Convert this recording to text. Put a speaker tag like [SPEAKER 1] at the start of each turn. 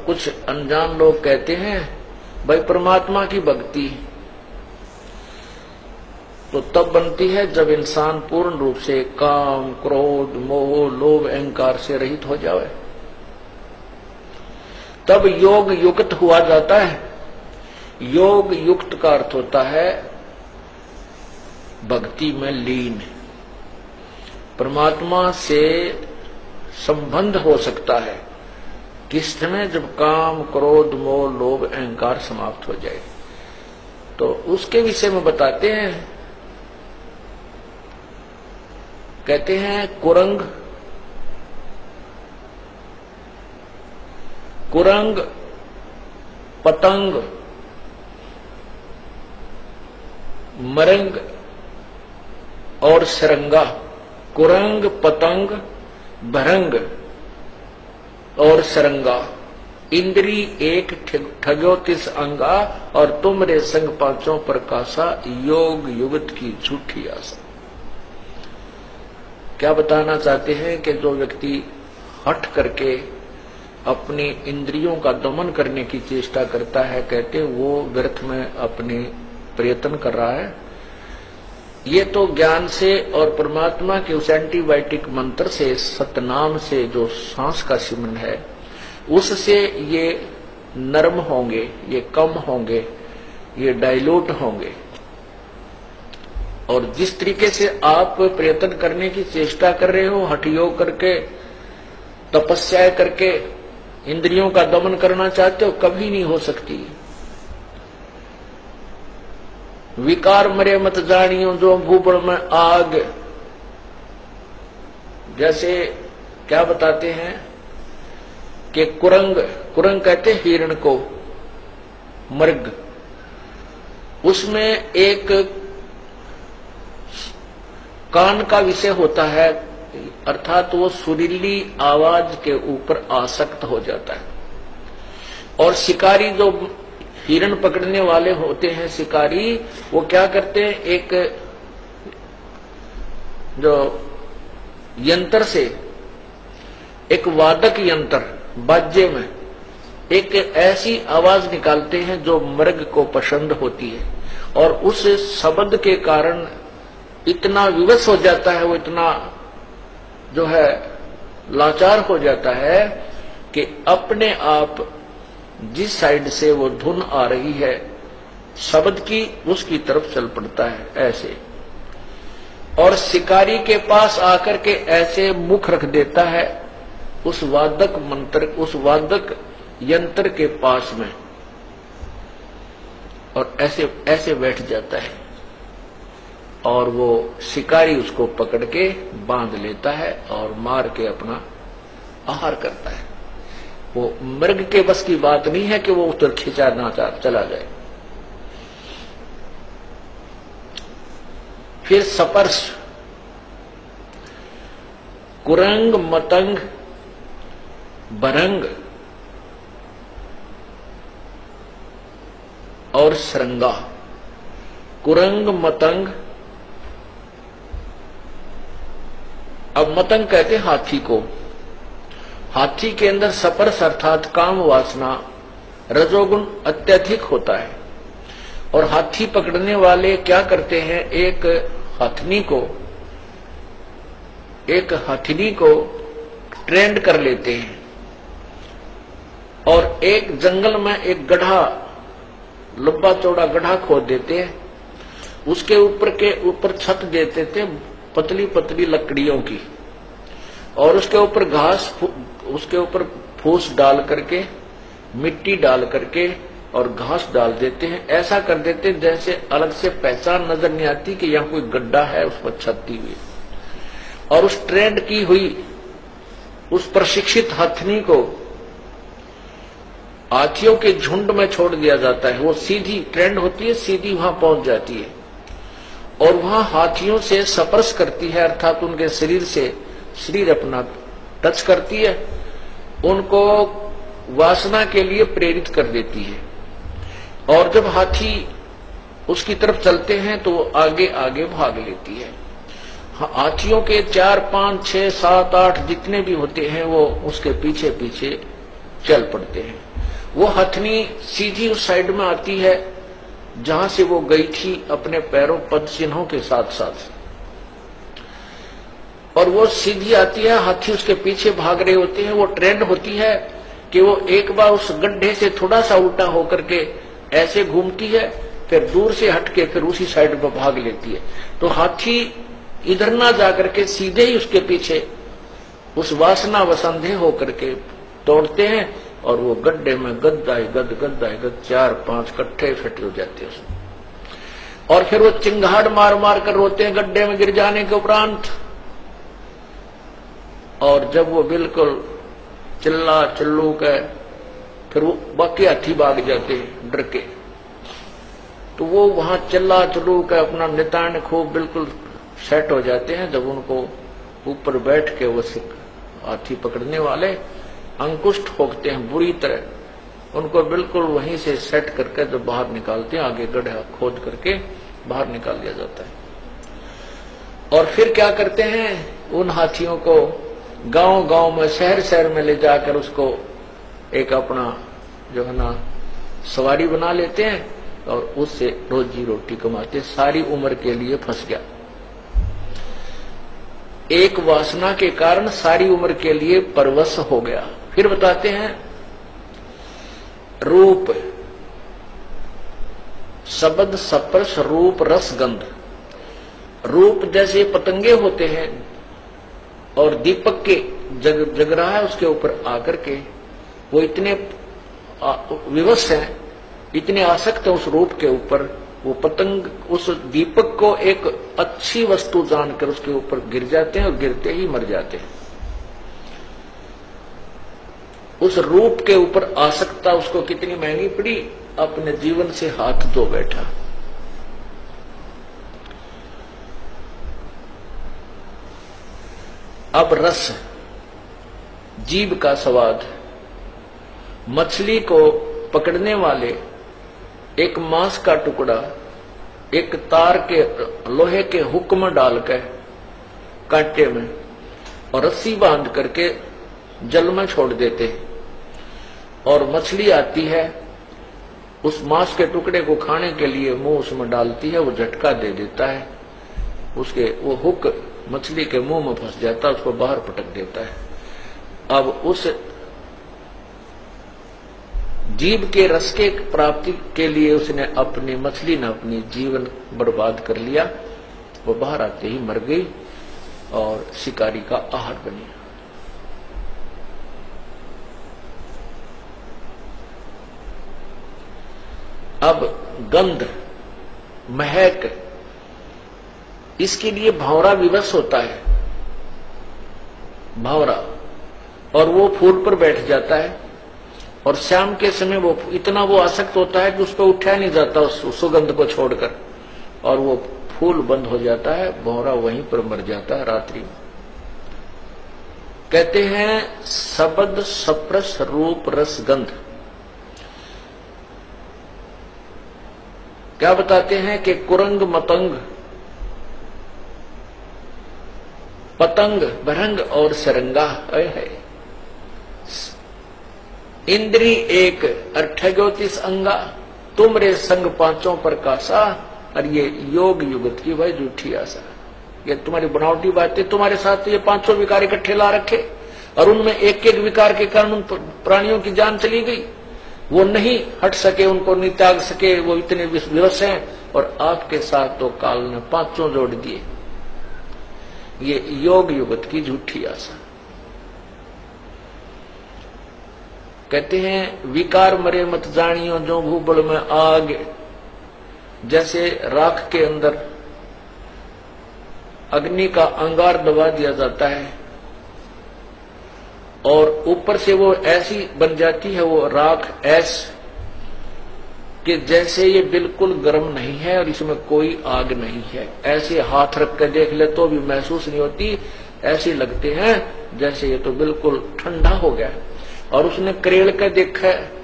[SPEAKER 1] कुछ अनजान लोग कहते हैं भाई परमात्मा की भक्ति तो तब बनती है जब इंसान पूर्ण रूप से काम, क्रोध, मोह, लोभ, अहंकार से रहित हो जाए, तब योग युक्त हुआ जाता है। योग युक्त का अर्थ होता है भक्ति में लीन, परमात्मा से संबंध हो सकता है किस समय, जब काम, क्रोध, मोह, लोभ, अहंकार समाप्त हो जाए। तो उसके विषय में बताते हैं, कहते हैं कुरंग, कुरंग, पतंग, मरंग और सरंगा। कुरंग, पतंग, भरंग और सरंगा, इंद्री एक ठग्यो तिस अंगा, और तुमरे संग पांचों प्रकाशा, योग युगत की झूठी आशा। क्या बताना चाहते हैं कि जो व्यक्ति हठ करके अपनी इंद्रियों का दमन करने की चेष्टा करता है, कहते वो व्यर्थ में अपने प्रयत्न कर रहा है। ये तो ज्ञान से और परमात्मा के उस एंटीबायोटिक मंत्र से, सतनाम से जो सांस का सिमरन है, उससे ये नरम होंगे, ये कम होंगे, ये डाइल्यूट होंगे। और जिस तरीके से आप प्रयत्न करने की चेष्टा कर रहे हो, हठ योग करके, तपस्या करके इंद्रियों का दमन करना चाहते हो, कभी नहीं हो सकती। विकार मरे मत जानियो जो भूबड़ में आग, जैसे क्या बताते हैं कि कुरंग, कुरंग कहते हिरण को, मृग, उसमें एक कान का विषय होता है, अर्थात वो सुरीली आवाज के ऊपर आसक्त हो जाता है। और शिकारी जो हिरण पकड़ने वाले होते हैं, शिकारी, वो क्या करते हैं, एक जो यंत्र से, एक वादक यंत्र, बाजे में एक ऐसी आवाज निकालते हैं जो मृग को पसंद होती है, और उस शब्द के कारण इतना विवश हो जाता है, वो इतना जो है लाचार हो जाता है कि अपने आप जिस साइड से वो धुन आ रही है शब्द की, उसकी तरफ चल पड़ता है ऐसे। और शिकारी के पास आकर के ऐसे मुख रख देता है उस वादक मंत्र, उस वादक यंत्र के पास में, और ऐसे ऐसे बैठ जाता है, और वो शिकारी उसको पकड़ के बांध लेता है और मार के अपना आहार करता है। वो मृग के बस की बात नहीं है कि वो उतर खिंचा ना चला जाए। फिर सपर्श, कुरंग, मतंग, भरंग और सरंगा। कुरंग, मतंग, अब मतंग कहते हाथी को। हाथी के अंदर सपर्श अर्थात काम वासना, रजोगुण अत्यधिक होता है, और हाथी पकड़ने वाले क्या करते हैं, एक हथनी को ट्रेंड कर लेते हैं, और एक जंगल में एक गड्ढा, लंबा चौड़ा गड्ढा खोद देते हैं, उसके ऊपर छत देते थे पतली पतली लकड़ियों की, और उसके ऊपर घास, उसके ऊपर फूस डाल करके, मिट्टी डाल करके और घास डाल देते हैं। ऐसा कर देते हैं जैसे अलग से पहचान नजर नहीं आती कि यहाँ कोई गड्ढा है उस पर छत दी हुई। और उस ट्रेंड की हुई, उस प्रशिक्षित हथनी को हाथियों के झुंड में छोड़ दिया जाता है। वो सीधी ट्रेंड होती है, सीधी वहां पहुंच जाती है, और वहां हाथियों से स्पर्श करती है, अर्थात उनके शरीर से शरीर अपना टच करती है, उनको वासना के लिए प्रेरित कर देती है। और जब हाथी उसकी तरफ चलते हैं तो वो आगे आगे भाग लेती है। हाथियों के 4, 5, 6, 7, 8 जितने भी होते हैं वो उसके पीछे पीछे चल पड़ते हैं। वो हथनी सीधी उस साइड में आती है जहां से वो गई थी अपने पैरों पद चिन्हों के साथ साथ, और वो सीधी आती है, हाथी उसके पीछे भाग रहे होते हैं। वो ट्रेंड होती है कि वो एक बार उस गड्ढे से थोड़ा सा उल्टा होकर के ऐसे घूमती है, फिर दूर से हटके फिर उसी साइड पर भाग लेती है। तो हाथी इधर ना जाकर के सीधे ही उसके पीछे उस वासना वसंधे होकर के दौड़ते हैं, और वो गड्ढे में गद्दाई गद 4-5 कट्ठे इकट्ठे हो जाते हैं उसमें। और फिर वो चिंगाड़ मार मार कर रोते हैं गड्ढे में गिर जाने के उपरांत। और जब वो बिल्कुल चिल्ला चिल्लू के, फिर वो बाकी हाथी भाग जाते हैं डर के। तो वो वहां चिल्ला चिल्लू के अपना नितान खूब बिल्कुल सेट हो जाते हैं। जब उनको ऊपर बैठ के वो हाथी पकड़ने वाले अंकुश ठोकते हैं बुरी तरह, उनको बिल्कुल वहीं से सेट करके जब बाहर निकालते हैं, आगे गड्ढा खोद करके बाहर निकाल दिया जाता है। और फिर क्या करते हैं, उन हाथियों को गांव गांव में शहर शहर में ले जाकर उसको एक अपना जो है ना सवारी बना लेते हैं, और उससे रोजी रोटी कमाते। सारी उम्र के लिए फंस गया, एक वासना के कारण सारी उम्र के लिए परवश हो गया। फिर बताते हैं रूप, शब्द स्पर्श रूप रस गंध। रूप जैसे पतंगे होते हैं और दीपक के जग रहा है उसके ऊपर आकर के वो इतने विवश हैं, इतने आसक्त हैं उस रूप के ऊपर, वो पतंग उस दीपक को एक अच्छी वस्तु जानकर उसके ऊपर गिर जाते हैं और गिरते ही मर जाते हैं। उस रूप के ऊपर आसक्ता उसको कितनी महंगी पड़ी, अपने जीवन से हाथ धो बैठा। अब रस, जीभ का स्वाद। मछली को पकड़ने वाले एक मांस का टुकड़ा एक तार के लोहे के हुक में डालकर कांटे में और रस्सी बांध करके जल में छोड़ देते हैं, और मछली आती है उस मांस के टुकड़े को खाने के लिए मुंह उसमें डालती है, वो झटका दे देता है, उसके वो हुक मछली के मुंह में फंस जाता है, उसको बाहर पटक देता है। अब उस जीव के रस के प्राप्ति के लिए उसने अपनी मछली ने अपनी जीवन बर्बाद कर लिया। वो बाहर आते ही मर गई और शिकारी का आहार बनी। अब गंध, महक, इसके लिए भंवरा विवश होता है, भंवरा, और वो फूल पर बैठ जाता है, और शाम के समय वो इतना वो आसक्त होता है कि उसको उठाया नहीं जाता उस सुगंध को छोड़कर, और वो फूल बंद हो जाता है, भंवरा वहीं पर मर जाता है रात्रि में। कहते हैं शब्द स्पर्श रूप रस गंध। क्या बताते हैं कि कुरंग मतंग पतंग भरंग और सरंगा है, इंद्री एक 38 अंगा, तुमरे संग पांचों पर कासा, और ये योग युगत की भाई झूठी आशा। ये तुम्हारी बनावटी बातें, तुम्हारे साथ ये 500 विकार इकट्ठे ला रखे, और उनमें एक एक विकार के कारण उन प्राणियों की जान चली गई, वो नहीं हट सके, उनको नहीं त्याग सके, वो इतने विवश हैं, और आपके साथ तो काल ने 500 जोड़ दिए। ये योग युगत की झूठी आशा। कहते हैं विकार मरे मत जानियो जो भूबल में आग। जैसे राख के अंदर अग्नि का अंगार दबा दिया जाता है और ऊपर से वो ऐसी बन जाती है वो राख ऐस कि जैसे ये बिल्कुल गर्म नहीं है और इसमें कोई आग नहीं है। ऐसे हाथ रख कर देख ले तो भी महसूस नहीं होती, ऐसे लगते हैं जैसे ये तो बिल्कुल ठंडा हो गया। और उसने करेड़ कर देखा है